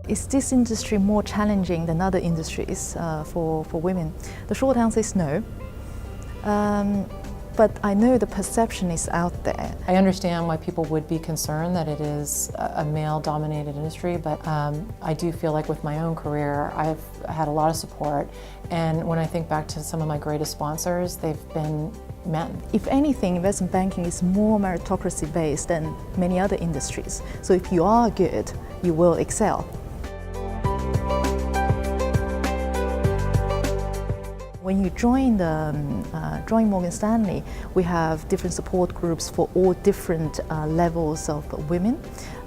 Is this industry more challenging than other industries for women? The short answer is no. But I know the perception is out there. I understand why people would be concerned that it is a male-dominated industry, but I do feel like with my own career, I've had a lot of support. And when I think back to some of my greatest sponsors, they've been men. If anything, investment banking is more meritocracy-based than many other industries. So if you are good, you will excel. When you join Morgan Stanley, we have different support groups for all different levels of women,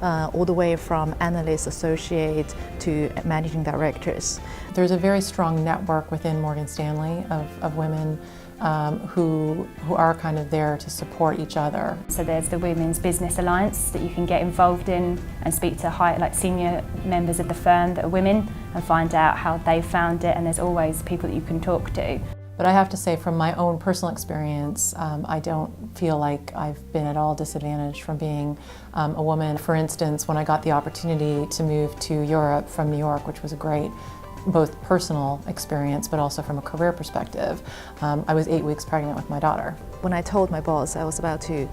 all the way from analyst, associate to managing directors. There's a very strong network within Morgan Stanley of women who are kind of there to support each other. So there's the Women's Business Alliance that you can get involved in and speak to senior members of the firm that are women and find out how they found it, and there's always people that you can talk to. But I have to say, from my own personal experience, I don't feel like I've been at all disadvantaged from being a woman. For instance, when I got the opportunity to move to Europe from New York, which was a great both personal experience but also from a career perspective, I was 8 weeks pregnant with my daughter. When I told my boss I was about to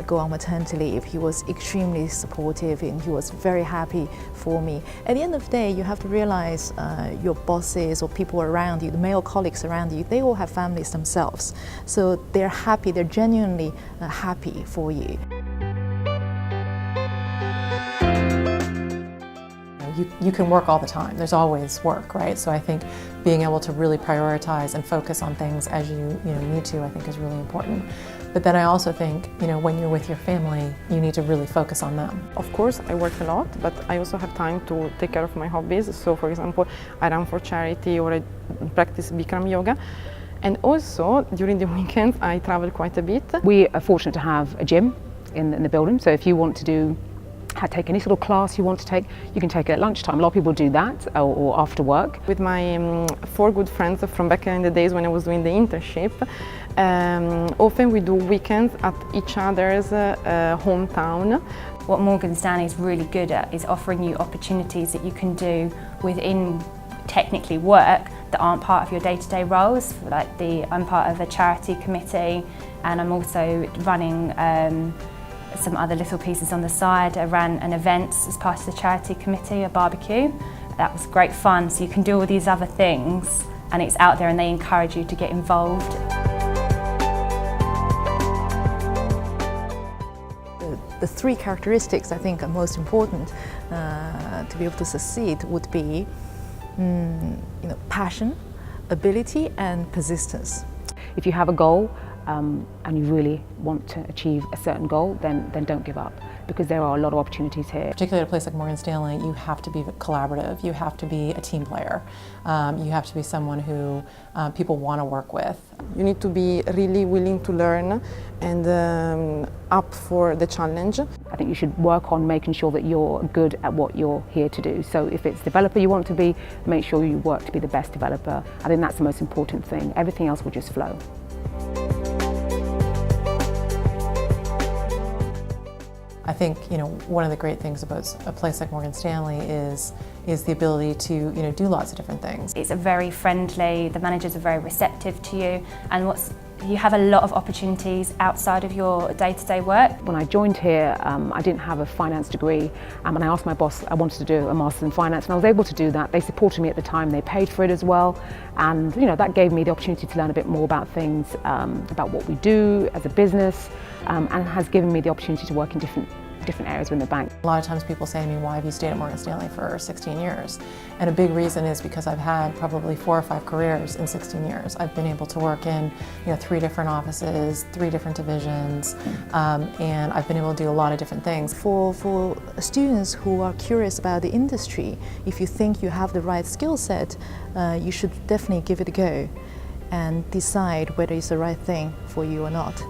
go on maternity leave, he was extremely supportive and he was very happy for me. At the end of the day, you have to realize your bosses or people around you, the male colleagues around you, they all have families themselves. So they're happy, they're genuinely happy for you. You can work all the time. There's always work, right? So I think being able to really prioritize and focus on things as you need to, I think is really important. But then I also think, when you're with your family, you need to really focus on them. Of course, I work a lot, but I also have time to take care of my hobbies. So, for example, I run for charity or I practice Bikram yoga. And also, during the weekends, I travel quite a bit. We are fortunate to have a gym in the building, so if you want to take any sort of class you want to take, you can take it at lunchtime. A lot of people do that or after work. With my 4 good friends from back in the days when I was doing the internship, often we do weekends at each other's hometown. What Morgan Stanley is really good at is offering you opportunities that you can do within technically work that aren't part of your day-to-day roles. I'm part of a charity committee, and I'm also running some other little pieces on the side. I ran an event as part of the charity committee, a barbecue. That was great fun, so you can do all these other things and it's out there and they encourage you to get involved. The 3 characteristics I think are most important to be able to succeed would be passion, ability and persistence. If you have a goal and you really want to achieve a certain goal, then don't give up, because there are a lot of opportunities here. Particularly at a place like Morgan Stanley, you have to be collaborative, you have to be a team player, you have to be someone who people want to work with. You need to be really willing to learn and up for the challenge. I think you should work on making sure that you're good at what you're here to do. So if it's developer you want to be, make sure you work to be the best developer. I think that's the most important thing. Everything else will just flow. I think one of the great things about a place like Morgan Stanley is the ability to do lots of different things. It's very friendly, the managers are very receptive to you, and you have a lot of opportunities outside of your day-to-day work. When I joined here, I didn't have a finance degree, and I asked my boss I wanted to do a master's in finance, and I was able to do that. They supported me at the time, they paid for it as well, and that gave me the opportunity to learn a bit more about things, about what we do as a business, and has given me the opportunity to work in different areas within the bank. A lot of times people say to me, why have you stayed at Morgan Stanley for 16 years? And a big reason is because I've had probably 4 or 5 careers in 16 years. I've been able to work in 3 different offices, 3 different divisions, and I've been able to do a lot of different things. For students who are curious about the industry, if you think you have the right skill set, you should definitely give it a go and decide whether it's the right thing for you or not.